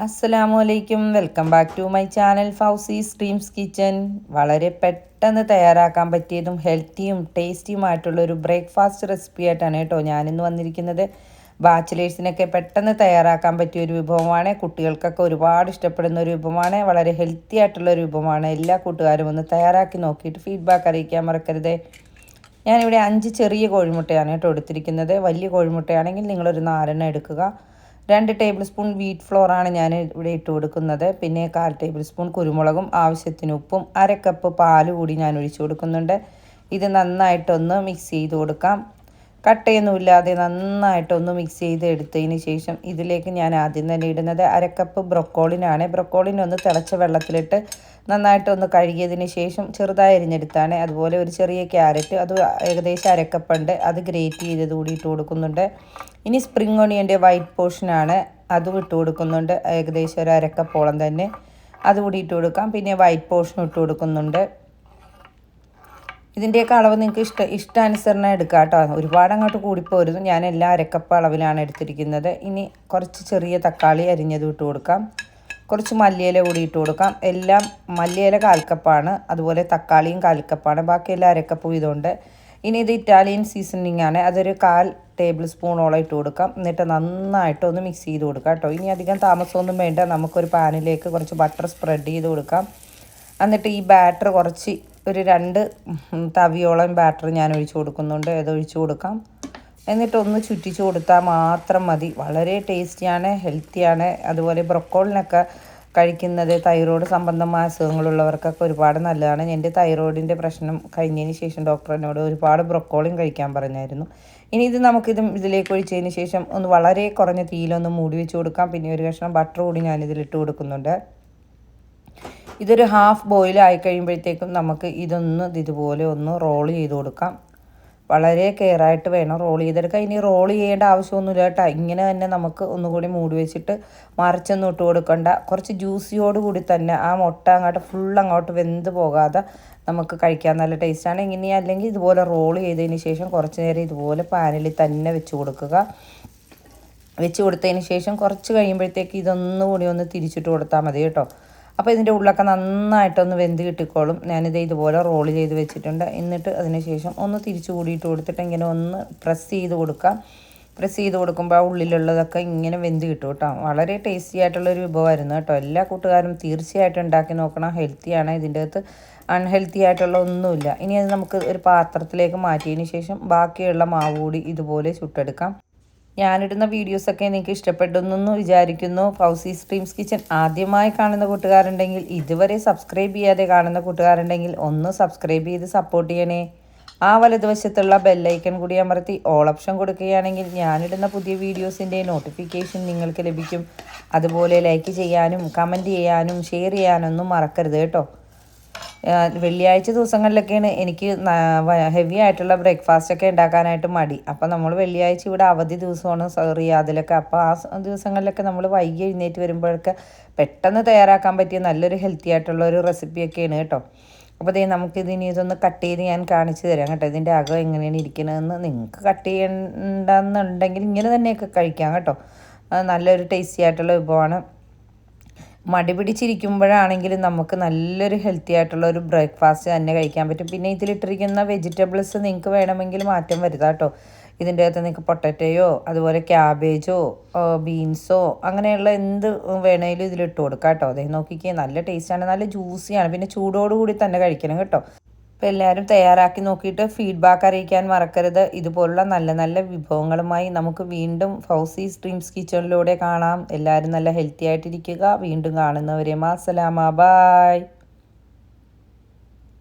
അസ്സലാമലൈക്കും, welcome back to my channel Fousi's dreams kitchen. വളരെ പെട്ടെന്ന് തയ്യാറാക്കാൻ പറ്റിയതും ഹെൽത്തിയും ടേസ്റ്റിയുമായിട്ടുള്ള ഒരു ബ്രേക്ക്ഫാസ്റ്റ് റെസിപ്പി ആയിട്ടാണ് കേട്ടോ ഞാനിന്ന് വന്നിരിക്കുന്നത്. ബാച്ചിലേഴ്സിനൊക്കെ പെട്ടെന്ന് തയ്യാറാക്കാൻ പറ്റിയ ഒരു വിഭവമാണ്. കുട്ടികൾക്കൊക്കെ ഒരുപാട് ഇഷ്ടപ്പെടുന്ന ഒരു വിഭവമാണ്. വളരെ ഹെൽത്തി ആയിട്ടുള്ള ഒരു വിഭവമാണ്. എല്ലാ കൂട്ടുകാരും ഒന്ന് തയ്യാറാക്കി നോക്കിയിട്ട് ഫീഡ്ബാക്ക് അറിയിക്കാൻ മറക്കരുത്. ഞാനിവിടെ 5 ചെറിയ കോഴിമുട്ടയാണ് കേട്ടോ എടുത്തിരിക്കുന്നത്. വലിയ കോഴിമുട്ടയാണെങ്കിൽ നിങ്ങളൊരു 4 എടുക്കുക. 2 ടേബിൾ സ്പൂൺ വീറ്റ് ഫ്ലോറാണ് ഞാൻ ഇവിടെ ഇട്ട് കൊടുക്കുന്നത്. പിന്നെ 1/4 ടേബിൾ സ്പൂൺ കുരുമുളകും, ആവശ്യത്തിന് ഉപ്പും, 1/2 കപ്പ് പാൽ കൂടി ഞാൻ ഒഴിച്ചു കൊടുക്കുന്നുണ്ട്. ഇത് നന്നായിട്ടൊന്ന് മിക്സ് ചെയ്ത് കൊടുക്കാം. കട്ടയൊന്നുമില്ലാതെ നന്നായിട്ടൊന്ന് മിക്സ് ചെയ്ത് എടുത്തതിന് ശേഷം ഇതിലേക്ക് ഞാൻ ആദ്യം തന്നെ ഇടുന്നത് 1/2 കപ്പ് ബ്രൊക്കോളിനാണ്. ബ്രൊക്കോളിനെ ഒന്ന് തിളച്ച വെള്ളത്തിലിട്ട് നന്നായിട്ടൊന്ന് കഴുകിയതിന് ശേഷം ചെറുതായി അരിഞ്ഞെടുത്താണ്. അതുപോലെ ഒരു ചെറിയ ക്യാരറ്റ്, അത് ഏകദേശം 1/2 കപ്പുണ്ട്, അത് ഗ്രേറ്റ് ചെയ്തത് കൂടി ഇട്ട് കൊടുക്കുന്നുണ്ട്. ഇനി സ്പ്രിംഗ് ഓണിയൻ്റെ വൈറ്റ് പോർഷനാണ്, അതും ഇട്ട് കൊടുക്കുന്നുണ്ട്. ഏകദേശം ഒരു 1/2 കപ്പോളം തന്നെ അതുകൂടി ഇട്ട് കൊടുക്കാം. പിന്നെ വൈറ്റ് പോർഷൻ ഇട്ട് കൊടുക്കുന്നുണ്ട്. ഇതിൻ്റെയൊക്കെ അളവ് നിങ്ങൾക്ക് ഇഷ്ടാനുസരണം എടുക്കാം കേട്ടോ. ഒരുപാട് അങ്ങോട്ട് കൂടിപ്പോരുന്നു. ഞാൻ എല്ലാം 1/2 കപ്പ് അളവിലാണ് എടുത്തിരിക്കുന്നത്. ഇനി കുറച്ച് ചെറിയ തക്കാളി അരിഞ്ഞത് ഇട്ട് കൊടുക്കാം. കുറച്ച് മല്ലിയില കൂടി ഇട്ട് കൊടുക്കാം. എല്ലാം മല്ലിയില 1/4 കപ്പാണ്, അതുപോലെ തക്കാളിയും 1/4 കപ്പാണ്, ബാക്കിയെല്ലാം 1/2 കപ്പ് വീതമുണ്ട്. ഇനി ഇത് ഇറ്റാലിയൻ സീസണിങ് ആണ്, അതൊരു 1/4 ടേബിൾ സ്പൂണോളം ഇട്ട് കൊടുക്കാം. എന്നിട്ട് നന്നായിട്ടൊന്ന് മിക്സ് ചെയ്ത് കൊടുക്കാം കേട്ടോ. ഇനി അധികം താമസമൊന്നും വേണ്ട. നമുക്കൊരു പാനിലേക്ക് കുറച്ച് ബട്ടർ സ്പ്രെഡ് ചെയ്ത് കൊടുക്കാം. എന്നിട്ട് ഈ ബാറ്റർ കുറച്ച് ഒരു 2 തവിയോളം ബാറ്റർ ഞാൻ ഒഴിച്ചു കൊടുക്കുന്നുണ്ട്. അത് ഒഴിച്ചു കൊടുക്കാം. എന്നിട്ടൊന്ന് ചുറ്റിച്ച് കൊടുത്താൽ മാത്രം മതി. വളരെ ടേസ്റ്റിയാണ്, ഹെൽത്തിയാണ്. അതുപോലെ ബ്രൊക്കോളിനൊക്കെ കഴിക്കുന്നത് തൈറോയ്ഡ് സംബന്ധമായ അസുഖങ്ങളുള്ളവർക്കൊക്കെ ഒരുപാട് നല്ലതാണ്. എൻ്റെ തൈറോയ്ഡിൻ്റെ പ്രശ്നം കഴിഞ്ഞതിന് ശേഷം ഡോക്ടർ എന്നോട് ഒരുപാട് ബ്രൊക്കോളിയും കഴിക്കാൻ പറഞ്ഞായിരുന്നു. ഇനി ഇതിലേക്ക് ഒഴിച്ചതിന് ശേഷം ഒന്ന് വളരെ കുറഞ്ഞ തീയിലൊന്ന് മൂടി വെച്ച് കൊടുക്കാം. പിന്നെ ഒരു കഷ്ണം ബട്ടർ കൂടി ഞാനിതിലിട്ട് കൊടുക്കുന്നുണ്ട്. ഇതൊരു ഹാഫ് ബോയിൽ ആയി കഴിയുമ്പോഴത്തേക്കും നമുക്ക് ഇതുപോലെ ഒന്ന് റോൾ ചെയ്ത് കൊടുക്കാം. വളരെ കെയറായിട്ട് വേണം റോൾ ചെയ്തെടുക്കാം. ഇനി റോൾ ചെയ്യേണ്ട ആവശ്യമൊന്നുമില്ല കേട്ടോ. ഇങ്ങനെ തന്നെ നമുക്ക് ഒന്നുകൂടി മൂടി വെച്ചിട്ട് മറിച്ചൊന്നും ഇട്ട് കൊടുക്കണ്ട. കുറച്ച് ജ്യൂസിയോട് കൂടി തന്നെ ആ മുട്ട അങ്ങോട്ട് വെന്ത് പോകാതെ നമുക്ക് കഴിക്കാൻ നല്ല ടേസ്റ്റാണ്. ഇങ്ങനെ അല്ലെങ്കിൽ ഇതുപോലെ റോൾ ചെയ്തതിന് ശേഷം കുറച്ച് നേരം ഇതുപോലെ പാനിൽ തന്നെ വെച്ച് കൊടുക്കുക. വെച്ച് കൊടുത്തതിന് ശേഷം കുറച്ച് കഴിയുമ്പോഴത്തേക്ക് ഇതൊന്നുകൂടി ഒന്ന് തിരിച്ചിട്ട് കൊടുത്താൽ മതി കേട്ടോ. അപ്പോൾ ഇതിൻ്റെ ഉള്ളൊക്കെ നന്നായിട്ടൊന്ന് വെന്ത് കിട്ടിക്കോളും. ഞാനിത് ഇതുപോലെ റോൾ ചെയ്ത് വെച്ചിട്ടുണ്ട്. എന്നിട്ട് അതിന് ശേഷം ഒന്ന് തിരിച്ചു കൂടിയിട്ട് കൊടുത്തിട്ട് ഇങ്ങനെ ഒന്ന് പ്രസ് ചെയ്ത് കൊടുക്കാം. പ്രസ് ചെയ്ത് കൊടുക്കുമ്പോൾ ആ ഉള്ളിലുള്ളതൊക്കെ ഇങ്ങനെ വെന്ത് കിട്ടും കേട്ടോ. വളരെ ടേസ്റ്റി ആയിട്ടുള്ളൊരു വിഭവമായിരുന്നു കേട്ടോ. എല്ലാ കൂട്ടുകാരും തീർച്ചയായിട്ടും ഉണ്ടാക്കി നോക്കണം. ഹെൽത്തിയാണ്. ഇതിൻ്റെ അകത്ത് അൺഹെൽത്തി ആയിട്ടുള്ള ഒന്നുമില്ല. ഇനി അത് നമുക്ക് ഒരു പാത്രത്തിലേക്ക് മാറ്റിയതിന് ശേഷം ബാക്കിയുള്ള മാവ് കൂടി ഇതുപോലെ ചുട്ടെടുക്കാം. ഞാനിടുന്ന വീഡിയോസൊക്കെ നിങ്ങൾക്ക് ഇഷ്ടപ്പെട്ടെന്നു വിചാരിക്കുന്നു. ഫൗസീസ് ഡ്രീംസ് കിച്ചൻ ആദ്യമായി കാണുന്ന കൂട്ടുകാരുണ്ടെങ്കിൽ, ഇതുവരെ സബ്സ്ക്രൈബ് ചെയ്യാതെ കാണുന്ന കൂട്ടുകാരുണ്ടെങ്കിൽ ഒന്ന് സബ്സ്ക്രൈബ് ചെയ്ത് സപ്പോർട്ട് ചെയ്യണേ. ആ വലതുവശത്തുള്ള ബെല്ലൈക്കൺ കൂടി അമർത്തി ഓൾ ഓപ്ഷൻ കൊടുക്കുകയാണെങ്കിൽ ഞാനിടുന്ന പുതിയ വീഡിയോസിൻ്റെ നോട്ടിഫിക്കേഷൻ നിങ്ങൾക്ക് ലഭിക്കും. അതുപോലെ ലൈക്ക് ചെയ്യാനും കമൻറ്റ് ചെയ്യാനും ഷെയർ ചെയ്യാനൊന്നും മറക്കരുത് കേട്ടോ. വെള്ളിയാഴ്ച ദിവസങ്ങളിലൊക്കെയാണ് എനിക്ക് ഹെവി ആയിട്ടുള്ള ബ്രേക്ക്ഫാസ്റ്റൊക്കെ ഉണ്ടാക്കാനായിട്ട് മടി. അപ്പോൾ നമ്മൾ വെള്ളിയാഴ്ച ഇവിടെ അവധി ദിവസമാണ് റിയാദിലൊക്കെ. അപ്പോൾ ആ ദിവസങ്ങളിലൊക്കെ നമ്മൾ വൈകി എഴുന്നേറ്റ് വരുമ്പോഴൊക്കെ പെട്ടെന്ന് തയ്യാറാക്കാൻ പറ്റിയ നല്ലൊരു ഹെൽത്തി ആയിട്ടുള്ള ഒരു റെസിപ്പിയൊക്കെയാണ് കേട്ടോ. അപ്പോൾ നമുക്കിതിനി ഇതൊന്ന് കട്ട് ചെയ്ത് ഞാൻ കാണിച്ചു തരാം കേട്ടോ. ഇതിൻ്റെ അകം എങ്ങനെയാണ് ഇരിക്കുന്നതെന്ന്. നിങ്ങൾക്ക് കട്ട് ചെയ്യണ്ടെന്നുണ്ടെങ്കിൽ ഇങ്ങനെ തന്നെയൊക്കെ കഴിക്കാം കേട്ടോ. നല്ലൊരു ടേസ്റ്റി ആയിട്ടുള്ള വിഭവമാണ്. മടി പിടിച്ചിരിക്കുമ്പോഴാണെങ്കിലും നമുക്ക് നല്ലൊരു ഹെൽത്തി ആയിട്ടുള്ള ഒരു ബ്രേക്ക്ഫാസ്റ്റ് തന്നെ കഴിക്കാൻ പറ്റും. പിന്നെ ഇതിലിട്ടിരിക്കുന്ന വെജിറ്റബിൾസ് നിങ്ങൾക്ക് വേണമെങ്കിൽ മാറ്റം വരുത്താം കേട്ടോ. ഇതിൻ്റെ അകത്ത് നിങ്ങൾക്ക് പൊട്ടറ്റയോ അതുപോലെ ക്യാബേജോ ബീൻസോ അങ്ങനെയുള്ള എന്ത് വേണമെങ്കിലും ഇതിലിട്ട് കൊടുക്കാം കേട്ടോ. അതേ നോക്കിക്കേ, നല്ല ടേസ്റ്റാണ്, നല്ല ജ്യൂസിയാണ്. പിന്നെ ചൂടോടുകൂടി തന്നെ കഴിക്കണം കേട്ടോ. അപ്പോൾ എല്ലാവരും തയ്യാറാക്കി നോക്കിയിട്ട് ഫീഡ്ബാക്ക് അറിയിക്കാൻ മറക്കരുത്. ഇതുപോലുള്ള നല്ല നല്ല വിഭവങ്ങളുമായി നമുക്ക് വീണ്ടും ഫൗസീസ് ഡ്രീംസ് കിച്ചണിലൂടെ കാണാം. എല്ലാവരും നല്ല ഹെൽത്തി ആയിട്ടിരിക്കുക. വീണ്ടും കാണുന്നവരെ മാസലാമ, ബായ്.